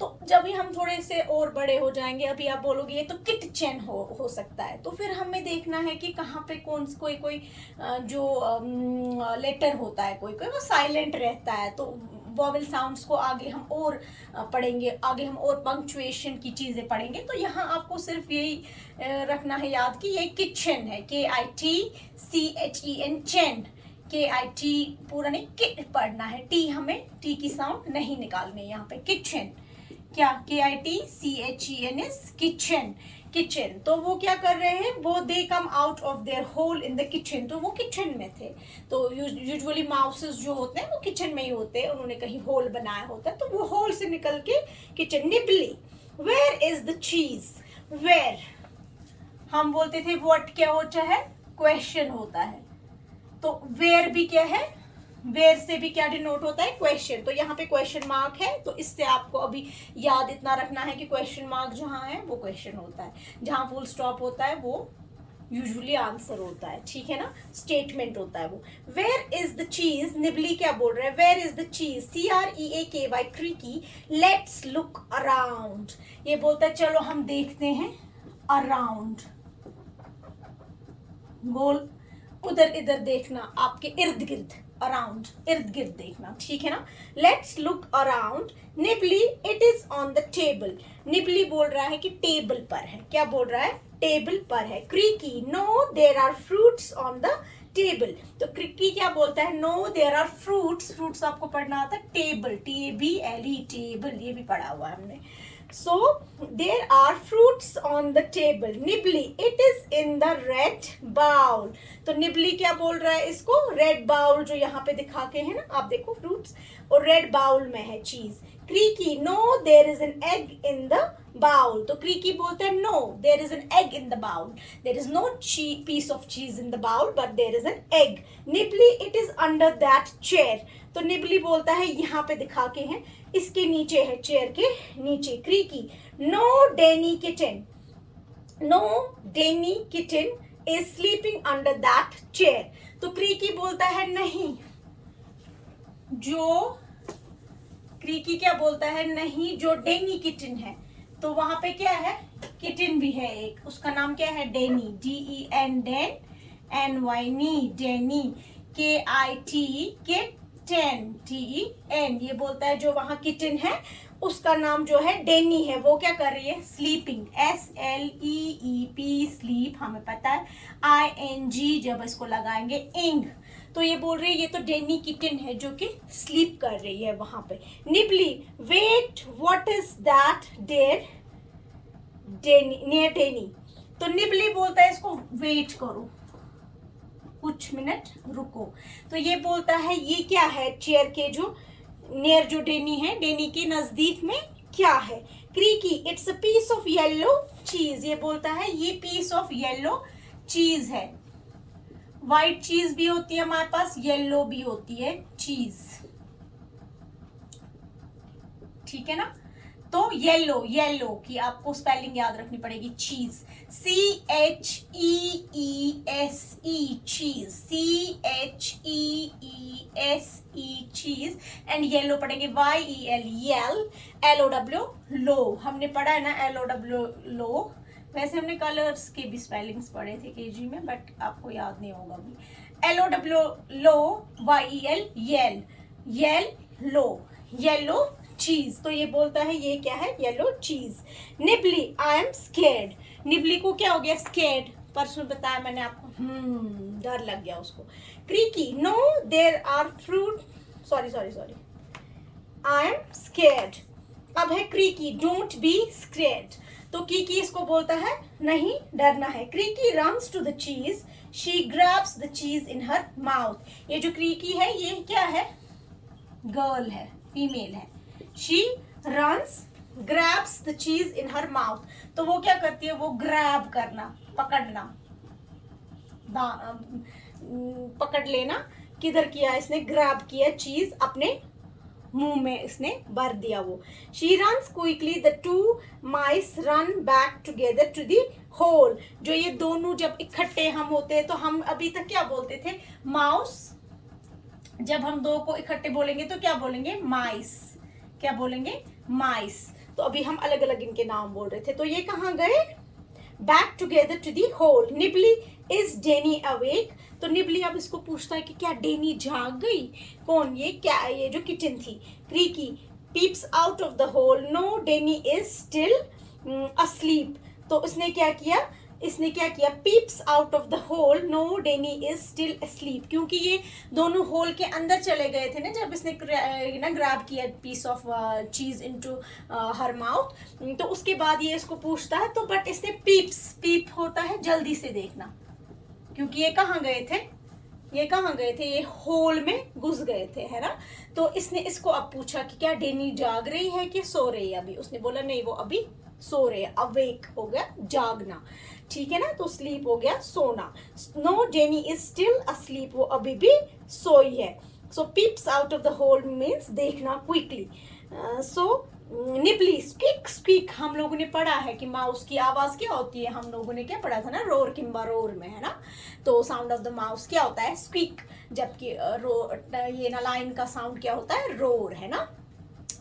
तो जब भी हम थोड़े से और बड़े हो जाएंगे, अभी आप बोलोगे ये तो किटचन हो सकता है, तो फिर हमें देखना है कि कहाँ पे कोई जो लेटर होता है, कोई वो साइलेंट रहता है, तो वॉवेल साउंड्स को आगे हम और पढ़ेंगे, आगे हम और पंक्चुएशन की चीज़ें पढ़ेंगे। तो यहाँ आपको सिर्फ यही रखना है याद कि ये किचन है, KITCHEN, चेन, KIT पूरा नहीं किट पढ़ना है, टी हमें टी की साउंड नहीं निकालनी है यहाँ पे। किचन क्या, KITCHEN इज किचन, किचन। तो वो क्या कर रहे हैं, वो they come out of their hole in the kitchen, तो वो किचन में थे। तो यूजुअली माउसेस जो होते हैं वो किचन में ही होते हैं, उन्होंने कहीं होल बनाया होता है, तो वो होल से निकल के किचन। निबली, वेयर इज द चीज, वेयर हम बोलते थे व्हाट क्या होता है, क्वेश्चन होता है, तो वेयर भी क्या है, वेयर से भी क्या डिनोट होता है, क्वेश्चन। तो यहाँ पे क्वेश्चन मार्क है, तो इससे आपको अभी याद इतना रखना है कि क्वेश्चन मार्क जहाँ है वो क्वेश्चन होता है, जहाँ फुल स्टॉप होता है वो यूजुअली आंसर होता है, ठीक है ना, स्टेटमेंट होता है वो। वेयर इज द चीज, निबली क्या बोल रहा है, वेयर इज द चीज, CREAKY, creaky, let's look around, ये बोलता है चलो हम देखते हैं अराउंड, गोल उधर इधर देखना, आपके इर्द गिर्द, अराउंड इर्द गिर्द देखना, ठीक है ना। Let's look around, Nibbly it is on the table, Nibbly बोल रहा है कि टेबल पर है, क्या बोल रहा है, टेबल पर है। Creaky, no there are fruits on the table, तो क्रीकी क्या बोलता है, no there are fruits, fruits आपको पढ़ना आता है टेबल, TABLE, टेबल, ये भी पढ़ा हुआ है हमने। So there are fruits on the table. Nibbly, it is in the red bowl. तो निबली क्या बोल रहा है इसको, रेड बाउल जो यहाँ पे दिखा के है ना, आप देखो फ्रूट्स, और रेड बाउल में है cheese. Creaky, no there is an egg in the bowl, तो क्रीकी बोलते हैं no there is an egg in the bowl, there is no piece of cheese in the bowl but there is an egg. Nibbly, it is under that chair, तो Nibbly बोलता है यहाँ पे दिखा के हैं, इसके नीचे है, चेयर के नीचे। Creaky, no Denny kitten, no Denny kitten is sleeping under that chair, तो क्रीकी बोलता है नहीं, जो क्रीकी क्या बोलता है, नहीं जो डेनी किटन है, तो वहां पे क्या है, किटन भी है एक, उसका नाम क्या है, डेनी, DEN, डेन, NY, नी, डेनी, KIT, किट, TEN, ये बोलता है जो वहां किचन है उसका नाम जो है डेनी है, वो क्या कर रही है, स्लीपिंग, SLEEP, स्लीप हमें पता है, ING जब इसको लगाएंगे इंग, तो ये बोल रही है ये तो डेनी किटन है जो कि स्लीप कर रही है वहां पे। Nibbly, wait what is that there, Denny, near Denny, तो निबली बोलता है इसको वेट करो, कुछ मिनट रुको, तो ये बोलता है ये क्या है, चेयर के जो नियर जो डेनी है, डेनी के नजदीक में क्या है। Creaky, it's a piece of yellow cheese, ये बोलता है ये पीस ऑफ येलो चीज है, व्हाइट चीज भी होती है हमारे पास, येलो भी होती है चीज, ठीक है ना। तो येलो, येलो की आपको स्पेलिंग याद रखनी पड़ेगी, चीज, CHEESE, चीज, CHEESE, चीज, एंड येलो पढ़ेंगे YEL, यल, LOW, लो, हमने पढ़ा है ना LOW, लो, वैसे हमने कलर्स के भी स्पेलिंग्स पढ़े थे KG में, बट आपको याद नहीं होगा अभी। LOW, लो, YEL, यल, यल, लो, येलो चीज, तो ये बोलता है ये क्या है, येलो चीज। निबली, आई एम स्केर्ड, निबली को क्या हो गया, स्केर्ड, परसों बताया मैंने आपको, डर लग गया उसको। Creaky, no there are fruit, sorry, I am scared, अब है क्रीकी, डोंट बी स्केर्ड, तो कीकी इसको बोलता है नहीं डरना है। Creaky runs to the cheese, she grabs the cheese in her mouth, ये जो क्रीकी है ये क्या है, गर्ल है, फीमेल है। She runs grabs the cheese in her mouth, तो वो क्या करती है, वो ग्रैब करना, पकड़ना, पकड़ लेना, किधर किया इसने, ग्रैब किया चीज, अपने मुंह में इसने भर दिया वो। She runs quickly, the two mice run back together to the hole, जो ये दोनों जब इकट्ठे हम होते हैं तो हम अभी तक क्या बोलते थे, माउस, जब हम दो को इकट्ठे बोलेंगे तो क्या बोलेंगे, माइस, क्या बोलेंगे, माइस, तो अभी हम अलग अलग इनके नाम बोल रहे थे। तो ये कहाँ गए? Back together to the hole. Nibbly, is Denny awake? तो निबली अब इसको पूछता है कि क्या डेनी जाग गई? कौन? ये क्या, ये जो किचन थी। Creaky peeps out of the hole, no Denny is still asleep. तो इसने क्या किया? Peeps out of the hole, no Denny is still asleep. क्योंकि ये दोनों होल के अंदर चले गए थे ना जब इसने ना ग्रैब किया पीस ऑफ चीज इनटू हर माउथ। तो उसके बाद ये इसको पूछता है, तो बट इसने पीप होता है जल्दी से देखना, क्योंकि ये कहाँ गए थे? ये होल में घुस गए थे, है ना। तो इसने इसको अब पूछा कि क्या डेनी जाग रही है कि सो रही है अभी? उसने बोला नहीं, वो अभी सो रहे हैं। अवेक हो गया जागना, ठीक है ना। तो स्लीप हो गया सोना। No Denny is still asleep, वो अभी भी सोई है। So peeps out of the hole means देखना क्विकली। सो निबली स्क्वीक हम लोगों ने पढ़ा है कि माउस की आवाज क्या होती है। हम लोगों ने क्या पढ़ा था ना, रोर किम्बा रोर में, है ना। तो साउंड ऑफ द माउस क्या होता है? स्क्वीक। जबकि ये ना लाइन का साउंड क्या होता है? रोर, है ना।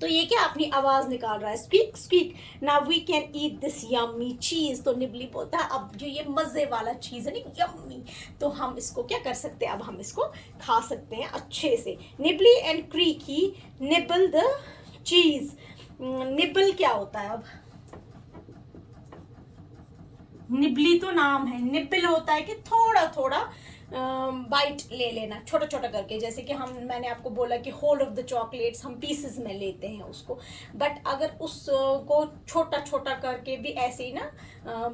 तो ये क्या अपनी आवाज निकाल रहा है, squeak squeak. Now we can eat this yummy cheese. तो निबली बोलता है अब जो ये मजे वाला चीज है ना, यम्मी, तो हम इसको क्या कर सकते हैं? अब हम इसको खा सकते हैं अच्छे से। निबली एंड क्रीकी निबल द चीज। निबल क्या होता है? अब निबली तो नाम है, निबल होता है कि थोड़ा थोड़ा बाइट ले लेना, छोटा छोटा करके। जैसे कि मैंने आपको बोला कि होल ऑफ द चॉकलेट्स हम पीसेस में लेते हैं उसको, बट अगर उसको छोटा छोटा करके भी ऐसे ही ना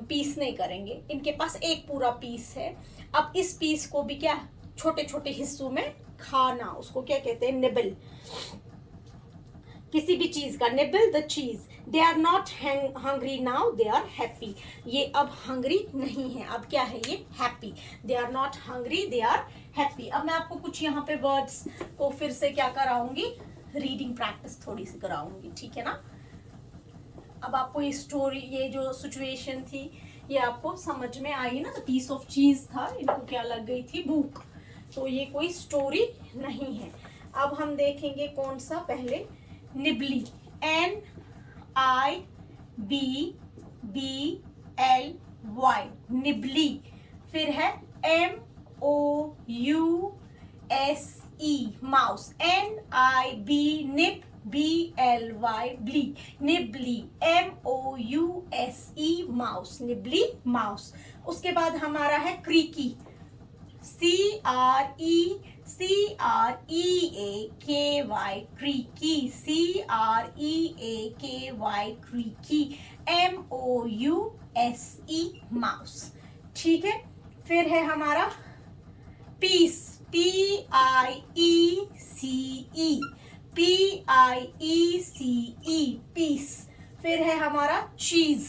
पीस नहीं करेंगे। इनके पास एक पूरा पीस है, अब इस पीस को भी क्या छोटे छोटे हिस्सों में खाना, उसको क्या कहते हैं? निबल। किसी भी चीज का, nibble the cheese. They are not hungry now, they are happy. ये अब हंग्री नहीं है, अब क्या है? ये happy. They are not hungry, they are happy. अब मैं आपको कुछ यहाँ पे वर्ड्स को फिर से क्या कराऊंगी? रीडिंग प्रैक्टिस थोड़ी सी कराऊंगी, ठीक है ना। अब आपको ये स्टोरी, ये जो सिचुएशन थी, ये आपको समझ में आई ना। पीस ऑफ चीज था, इनको क्या लग गई थी? भूख। तो ये कोई स्टोरी नहीं है। अब हम देखेंगे कौन सा पहले। निबली, NIBBLY, निबली। फिर है MOUSE, mouse. NIB nib, BLY bly, Nibbly. MOUSE mouse, Nibbly mouse. उसके बाद हमारा है Creaky, CREAKY, Creaky, CREAKY, Creaky. MOUSE mouse, ठीक है। फिर है हमारा पीस, PIECE, पीस। फिर है हमारा चीज,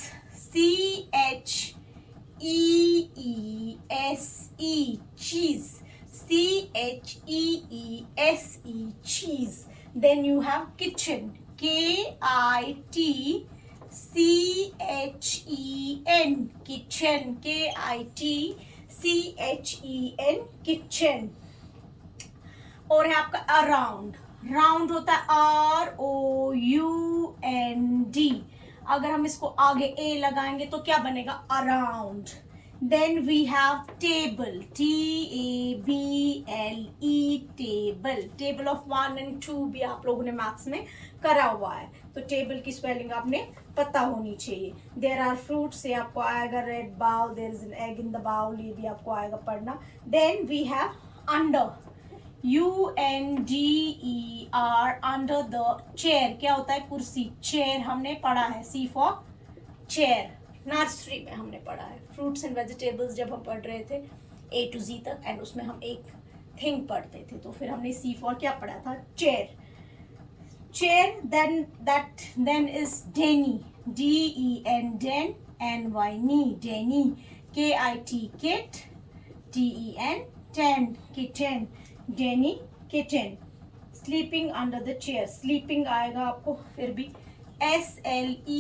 CHEESE, cheese, CHEESE, cheese. Then you have kitchen, KITCHEN, kitchen, KITCHEN, kitchen. और है आपका अराउंड, राउंड होता है ROUND। अगर हम इसको आगे ए लगाएंगे तो क्या बनेगा? Around. Then we have table, TABLE, table. Table of 1 and 2 भी आप लोगों ने मैथ्स में करा हुआ है, तो टेबल की स्पेलिंग आपने पता होनी चाहिए। देयर आर फ्रूट्स, ये आपको आएगा। Red bowl, there is an egg in the bowl, ये भी आपको आएगा पढ़ना। Then we have under, UNDER, under the chair. क्या होता है? कुर्सी। चेयर हमने पढ़ा है, C फॉर चेयर, नर्सरी में हमने पढ़ा है। फ्रूट्स एंड वेजिटेबल्स जब हम पढ़ रहे थे A to Z तक, एंड उसमें हम एक थिंग पढ़ते थे, तो फिर हमने C फॉर क्या पढ़ा था? Chair. Chair. Then is Denny, DEN, den, NY, नी, Denny. KIT, kit, TEN, ten, kitchen, Denny, kitchen. Sleeping under the chair, sleeping आएगा आपको फिर भी। SLEEPING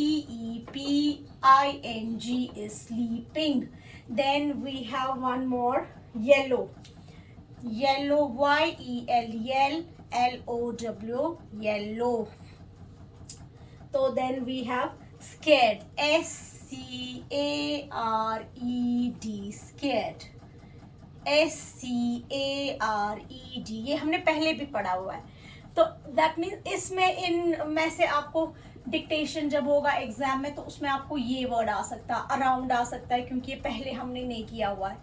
is sleeping. Then we have one more, yellow, YEL, LOW, yellow। तो then we have scared, SCARED, scared, SCARED, ये हमने पहले भी पढ़ा हुआ है। तो दैट मीन्स इसमें इन में से आपको डिक्टेशन जब होगा एग्जाम में तो उसमें आपको ये वर्ड आ सकता है, अराउंड आ सकता है, क्योंकि ये पहले हमने नहीं किया हुआ है।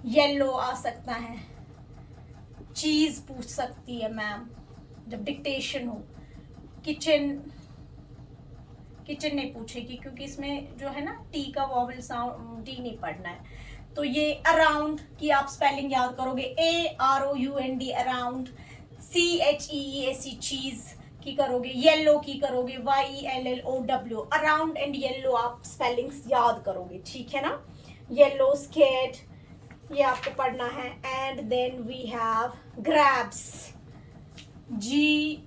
येलो आ सकता है, चीज पूछ सकती है मैम जब डिक्टेशन हो। किचन, किचन नहीं पूछेगी क्योंकि इसमें जो है ना टी का वॉवल साउंड, टी नहीं पढ़ना है। तो ये अराउंड की आप स्पेलिंग याद करोगे, AROUND, अराउंड, CHEEAC, चीज की करोगे, येलो की करोगे, YELLOW, अराउंड एंड येलो आप स्पेलिंग्स याद करोगे, ठीक है ना। येलो, स्केर्ड, ये आपको पढ़ना है। And then we have grabs, GRABS,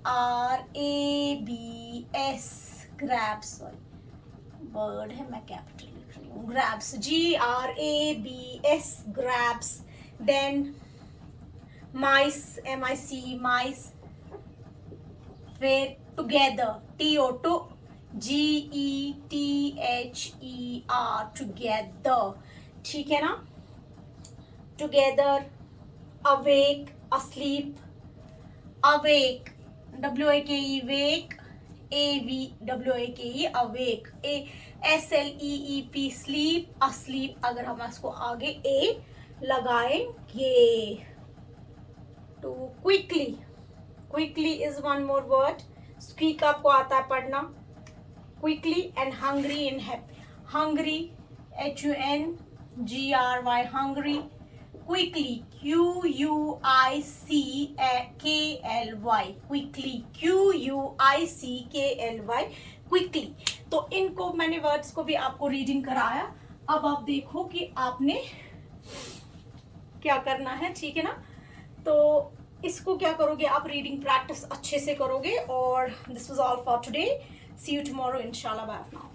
grabs, sorry word है, मैं कैपिटल लिख रही हूँ, grabs, GRABS, grabs. Then mice, MIC, mice. फिर टुगेदर, TO, GETHER, टुगेदर, ठीक है ना। Together, awake, asleep, awake, WAKE, wake, AVWAKE, awake, SLEEP, sleep, asleep, अगर हम इसको आगे A लगाएंगे। तो quickly, quickly is one more word, squeak आपको आता है पढ़ना, quickly, and hungry in happy, hungry, HUNGRY, hungry, quickly, QUICKLY, quickly, QUICKLY, quickly। तो इनको मैंने वर्ड्स को भी आपको रीडिंग कराया। अब आप देखो कि आपने क्या करना है, ठीक है ना। तो इसको क्या करोगे आप, रीडिंग प्रैक्टिस अच्छे से करोगे। और this was all for today, see you tomorrow इंशाल्लाह, बाय नाउ।